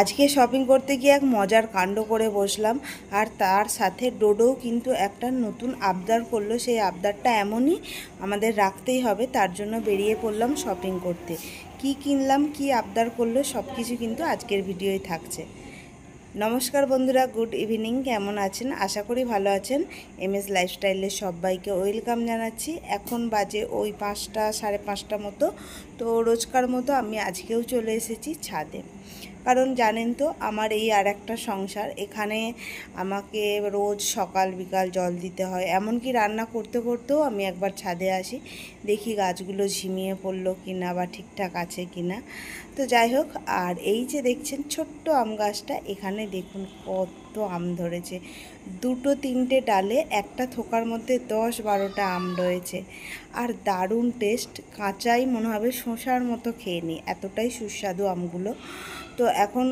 আজকে শপিং করতে গিয়ে এক মজার কাণ্ড করে বসলাম। আর তার সাথে ডোডোও কিন্তু একটা নতুন আবদার করলো। সেই আবদারটা এমনই, আমাদের রাখতেই হবে। তার জন্য বেরিয়ে পড়লাম শপিং করতে। কি কিনলাম, কি আবদার করলো, সব কিছু কিন্তু আজকের ভিডিওয় থাকছে। নমস্কার বন্ধুরা, গুড ইভিনিং। কেমন আছেন? আশা করি ভালো আছেন। এমএস লাইফস্টাইলের সবাইকে ওয়েলকাম জানাচ্ছি। এখন বাজে ওই 5টা সাড়ে 5টা মতো। তো রোজকার মতো আমি আজকেও চলে এসেছি ছাদে, কারণ জানেন তো আমার এই আর একটা সংসার। এখানে আমাকে রোজ সকাল বিকাল জল দিতে হয়, এমনকি রান্না করতে করতেও আমি একবার ছাদে আসি, দেখি গাছগুলো ঝিমিয়ে পড়লো কিনা বা ঠিকঠাক আছে কিনা। তো যাই হোক, আর এই যে দেখছেন ছোট্ট আম গাছটা, এখানে দেখুন কত আম ধরেছে। 2-3টে ডালে একটা থোকার মধ্যে 10-12টা আম রয়েছে। আর দারুণ টেস্ট, কাঁচাই মনে হবে শসার মতো খেয়ে নিই, এতটাই সুস্বাদু আমগুলো। তো এখন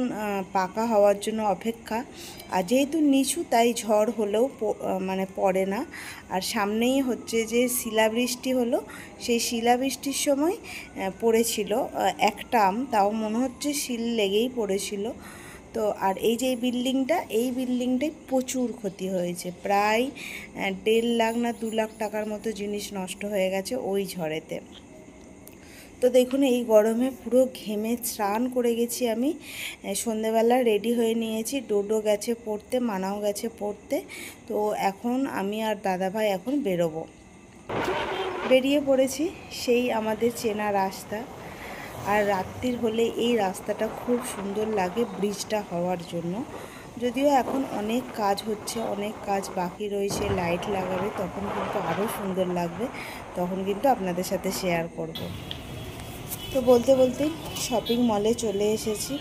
পাকা হওয়ার জন্য অপেক্ষা। আর যেহেতু নিচু, তাই ঝড় হলেও মানে পড়ে না। আর সামনেই হচ্ছে যে শিলাবৃষ্টি হলো, সেই শিলাবৃষ্টির সময় পড়েছিল একটা আম, তাও মনে হচ্ছে শিল লেগেই পড়েছিল। তো আর এই যে এই বিল্ডিংটাই প্রচুর ক্ষতি হয়েছে, প্রায় 1.5 লাখ না 2 লাখ টাকার মতো জিনিস নষ্ট হয়ে গেছে ওই ঝড়েতে। তো দেখুন, এই গরমে পুরো ঘেমে স্নান করে গেছি আমি। সন্ধেবেলা রেডি হয়ে নিয়েছি, ডোডো গেছে পড়তে, মানাও গেছে পড়তে। তো এখন আমি আর দাদাভাই এখন বেরিয়ে পড়েছি সেই আমাদের চেনা রাস্তা। আর রাত্রির হলে এই রাস্তাটা খুব সুন্দর লাগে ব্রিজটা হওয়ার জন্য। যদিও এখন অনেক কাজ হচ্ছে, অনেক কাজ বাকি রয়েছে, লাইট লাগাবে, তখন কিন্তু আরও সুন্দর লাগবে, তখন কিন্তু আপনাদের সাথে শেয়ার করব। তো বলতে বলতে শপিং মলে চলে এসেছি।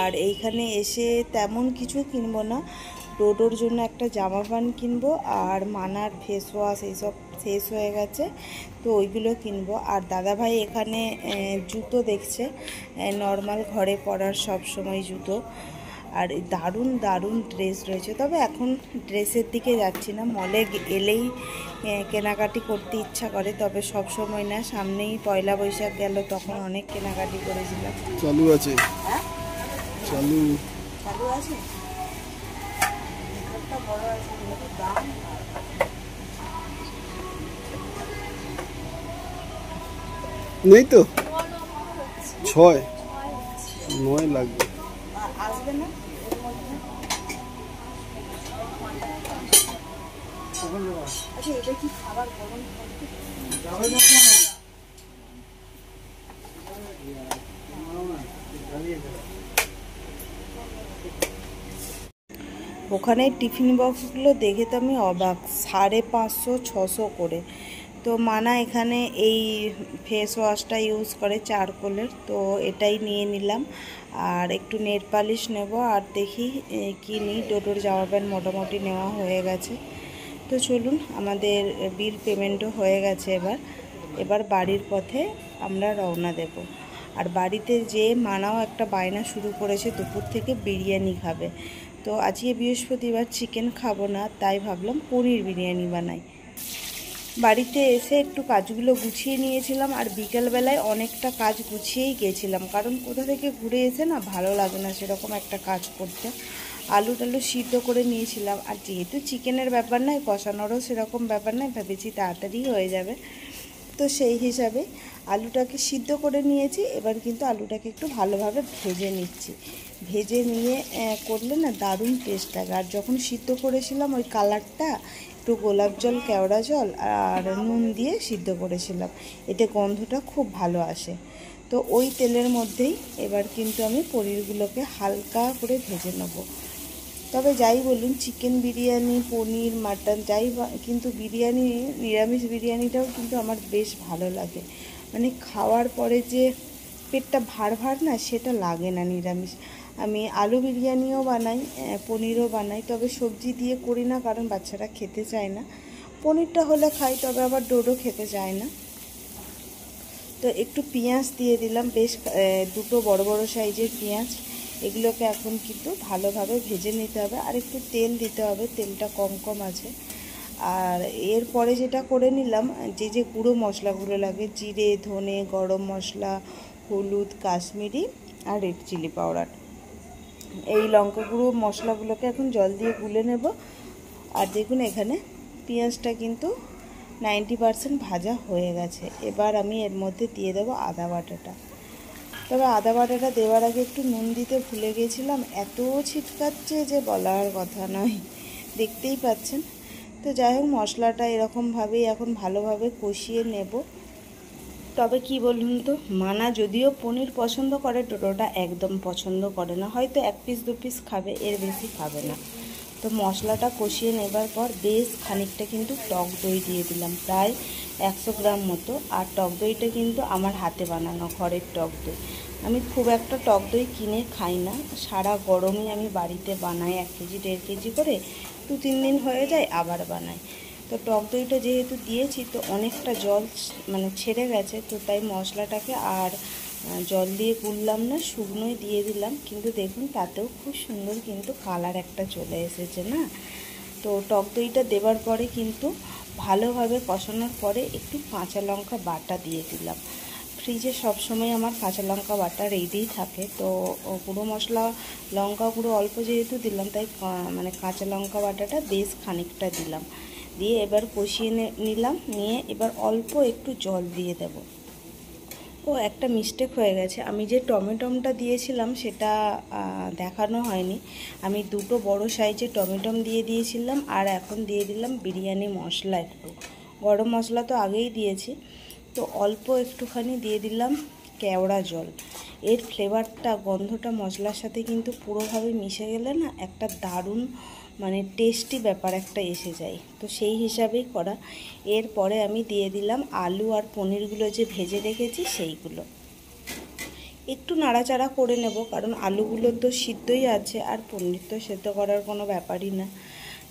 আর এইখানে এসে তেমন কিছু কিনবো না, ডোডোর জন্য একটা জামা প্যান্ট কিনবো, আর মানার ফেস ওয়াশ এইসব শেষ হয়ে গেছে, তো ওইগুলো কিনবো। আর দাদাভাই এখানে জুতো দেখছে, নর্মাল ঘরে পরার সব সময় জুতো। আর দারুণ দারুণ ড্রেস রয়েছে, তবে এখন ড্রেসের দিকে যাচ্ছি না। মলে এলেই কেনাকাটি করতে ইচ্ছা করে, তবে সব সময় না। সামনেই পয়লা বৈশাখ গেল, তখন অনেক কেনাকাটি করেছিলাম। চালু আছে, চালু আছে, বড় আছে, দাম নেই তো, 6-9 লাগবে। আসবে না। আচ্ছা, এটা কি খাবার গরম ওখানে টিফিন বক্সগুলো দেখে তো আমি অবাক, 550-600 করে। তো মানা এখানে এই ফেস ওয়াশটা ইউজ করে চারকোলের, তো এটাই নিয়ে নিলাম। আর একটু নেল পালিশ নেব, আর দেখি কি নিই। ডোডোর জামা প্যান্ট মোটামুটি নেওয়া হয়ে গেছে। তো চলুন, আমাদের বিল পেমেন্টও হয়ে গেছে। এবার বাড়ির পথে আমরা রওনা দেব। আর বাড়িতে যে মানাও একটা বায়না শুরু করেছে, দুপুর থেকে বিরিয়ানি খাবে। তো আজকে বৃহস্পতিবার, চিকেন খাবো না, তাই ভাবলাম পনির বিরিয়ানি বানাই। বাড়িতে এসে একটু কাজগুলো গুছিয়ে নিয়েছিলাম, আর বিকেলবেলায় অনেকটা কাজ গুছিয়েই গেছিলাম, কারণ কোথা থেকে ঘুরে এসে না ভালো লাগে না সেরকম একটা কাজ করতে। আলু টালু সিদ্ধ করে নিয়েছিলাম, আর যেহেতু চিকেনের ব্যাপার নয়, কষানোরও সেরকম ব্যাপার নয়, ভেবেছি তাড়াতাড়ি হয়ে যাবে। তো সেই হিসাবে আলুটাকে সিদ্ধ করে নিয়েছি। এবার কিন্তু আলুটাকে একটু ভালোভাবে ভেজে নিচ্ছি। ভেজে নিয়ে করলে না দারুণ টেস্ট লাগে। আর যখন সিদ্ধ করেছিলাম, ওই কালারটা একটু গোলাপ জল, কেওড়া জল আর নুন দিয়ে সিদ্ধ করেছিলাম, এতে গন্ধটা খুব ভালো আসে। তো ওই তেলের মধ্যেই এবার কিন্তু আমি পনিরগুলোকে হালকা করে ভেজে নেব। তবে যাই বলুন, চিকেন বিরিয়ানি, পনির, মাটন যাই, কিন্তু বিরিয়ানি, নিরামিষ বিরিয়ানিটাও কিন্তু আমার বেশ ভালো লাগে। মানে খাওয়ার পরে যে পেটটা ভার ভার না, সেটা লাগে না নিরামিষ। আমি আলু বিরিয়ানিও বানাই, পনিরও বানাই, তবে সবজি দিয়ে করি না, কারণ বাচ্চারা খেতে চায় না। পনিরটা হলে খাই, তবে আবার ডোডো খেতে চায় না। তো একটু পেঁয়াজ দিয়ে দিলাম, বেশ 2টো বড় বড় সাইজের পেঁয়াজ। এগুলোকে এখন কিন্তু ভালোভাবে ভেজে নিতে হবে, আর একটু তেল দিতে হবে, তেলটা কম কম আছে। আর এরপরে যেটা করে নিলাম, যে গুঁড়ো মশলাগুলো লাগে, জিরে, ধনে, গরম মশলা, হলুদ, কাশ্মীরি আর রেড চিলি পাউডার, এই লঙ্কা গুঁড়ো মশলাগুলোকে এখন জল দিয়ে গুলে নেব। আর দেখুন এখানে পেঁয়াজটা কিন্তু 90% ভাজা হয়ে গেছে। এবার আমি এর মধ্যে দিয়ে দেবো আদা বাটাটা। তবে আদা বাটাটা দেওয়ার আগে একটু নুন দিতে ভুলে গেছিলাম, এত ছিটকাচ্ছে যে বলার কথা নয়, দেখতেই পাচ্ছেন। তো যাই হোক, মশলাটা এরকমভাবেই এখন ভালোভাবে কষিয়ে নেব। তবে কি বলুন তো, মানা যদিও পনির পছন্দ করে, টোটোটা একদম পছন্দ করে না, হয়তো 1 পিস 2 পিস খাবে, এর বেশি খাবে না। তো মশলাটা কষিয়ে নেবার পর বেশ খানিকটা কিন্তু টক দই দিয়ে দিলাম, প্রায় 100 গ্রাম মতো। আর টক দইটা কিন্তু আমার হাতে বানানো ঘরের টক দই। আমি খুব একটা টক দই কিনে খাই না, সারা গরমে আমি বাড়িতে বানাই 1 কেজি 1.5 কেজি করে, 2-3 দিন হয়ে যায় আবার বানাই। তো টক দইটা যেহেতু দিয়েছি তো অনেকটা জল ছেড়ে গেছে, তো তাই মশলাটাকে আর জল দিয়ে গুললাম না, শুকনোই দিয়ে দিলাম। কিন্তু দেখুন তাতেও খুব সুন্দর কিন্তু কালার একটা চলে এসেছে না। তো টক দইটা দেওয়ার পরে কিন্তু ভালোভাবে কষানোর পরে একটু কাঁচা লঙ্কা বাটা দিয়ে দিলাম। ফ্রিজে সবসময় আমার কাঁচা লঙ্কা বাটা রেডিই থাকে। তো গুঁড়ো মশলা লঙ্কা গুঁড়ো অল্প যেহেতু দিলাম, তাই কাঁচা লঙ্কা বাটাটা বেশ খানিকটা দিলাম। দিয়ে এবার কষিয়ে নিলাম, নিয়ে এবার অল্প একটু জল দিয়ে দেব। একটা মিস্টেক হয়ে গেছে, আমি যে টমেটোটা দিয়েছিলাম সেটা দেখানো হয়নি। আমি 2টো বড় সাইজের টমেটো দিয়ে দিয়েছিলাম, আর এখন দিয়ে দিলাম বিরিয়ানি মশলা একটু। গরম মশলা তো আগেই দিয়েছি, তো অল্প একটুখানি দিয়ে দিলাম কেওড়া জল। এর ফ্লেভারটা, গন্ধটা মশলার সাথে কিন্তু পুরোভাবে মিশে গেলে না একটা দারুণ টেস্টি ব্যাপার একটা এসে যায়। তো সেই হিসাবেই করা। এরপরে আমি দিয়ে দিলাম আলু আর পনিরগুলো যে ভেজে রেখেছি সেইগুলো। একটু নাড়াচাড়া করে নেব, কারণ আলুগুলো তো সিদ্ধই আছে আর পনির তো সেদ্ধ করার কোনো ব্যাপারই না।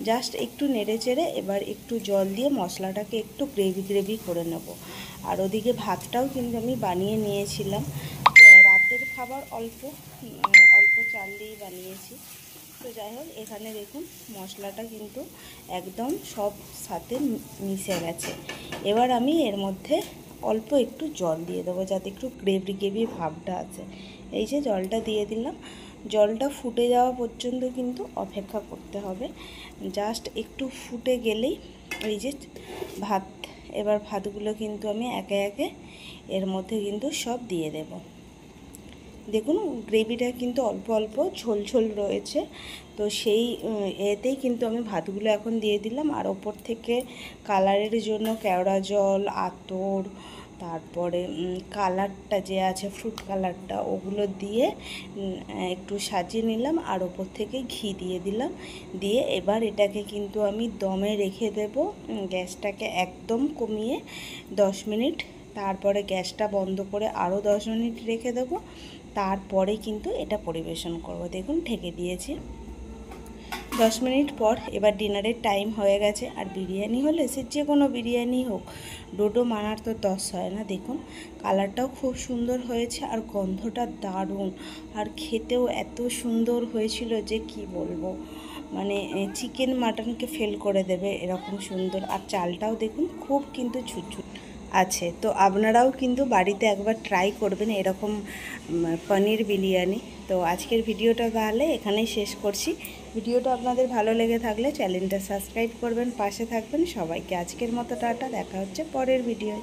জাস্ট একটু নেড়ে চেড়ে এবার একটু জল দিয়ে মশলাটাকে একটু গ্রেভি করে নেব। আর ওদিকে ভাতটাও কিন্তু আমি বানিয়ে নিয়েছিলাম। রাতের খাবার অল্প চাল দিয়েই বানিয়েছি। তো যাই হোক, এখানে দেখুন মশলাটা কিন্তু একদম সব সাথে মিশে গেছে। এবার আমি এর মধ্যে অল্প একটু জল দিয়ে দেবো, যাতে একটু গ্রেভি ভাবটা আছে। এই যে জলটা দিয়ে দিলাম। জলটা ফুটে যাওয়া পর্যন্ত কিন্তু অপেক্ষা করতে হবে। জাস্ট একটু ফুটে গেলেই এই যে ভাত, এবার ভাতগুলো কিন্তু আমি একে একে এর মধ্যে কিন্তু সব দিয়ে দেব। দেখুন গ্রেভিটা কিন্তু অল্প অল্প ঝোল রয়েছে। তো সেই এতেই কিন্তু আমি ভাতগুলো এখন দিয়ে দিলাম। আর ওপর থেকে কালারের জন্য কেওড়া জল, আতর, তারপরে কালারটা যে আছে ফ্রুট কালারটা, ওগুলো দিয়ে একটু সাজিয়ে নিলাম। আর ওপর থেকে ঘি দিয়ে দিলাম। দিয়ে এবার এটাকে কিন্তু আমি দমে রেখে দেব, গ্যাসটাকে একদম কমিয়ে 10 মিনিট। তারপরে গ্যাসটা বন্ধ করে আরও 10 মিনিট রেখে দেবো। তারপরে কিন্তু এটা পরিবেশন করব। দেখুন ঢেকে দিয়েছি। 10 মিনিট পর এবার ডিনারের টাইম হয়ে গেছে। আর বিরিয়ানি হলে সে যে কোনো বিরিয়ানি হোক, ডোডো মানার তো তস হয় না। দেখুন কালারটাও খুব সুন্দর হয়েছে আর গন্ধটা দারুণ, আর খেতেও এত সুন্দর হয়েছিল যে কি বলবো, চিকেন মাটনকে ফেল করে দেবে এরকম সুন্দর। আর চালটাও দেখুন খুব কিন্তু ছুটছুট আছে। তো আপনারাও কিন্তু বাড়িতে একবার ট্রাই করবেন এরকম পনির বিরিয়ানি। তো আজকের ভিডিওটা তাহলে এখানেই শেষ করছি। ভিডিওটা আপনাদের ভালো লেগে থাকলে চ্যানেলটা সাবস্ক্রাইব করবেন, পাশে থাকবেন। সবাইকে আজকের মতো টাটা, দেখা হচ্ছে পরের ভিডিও।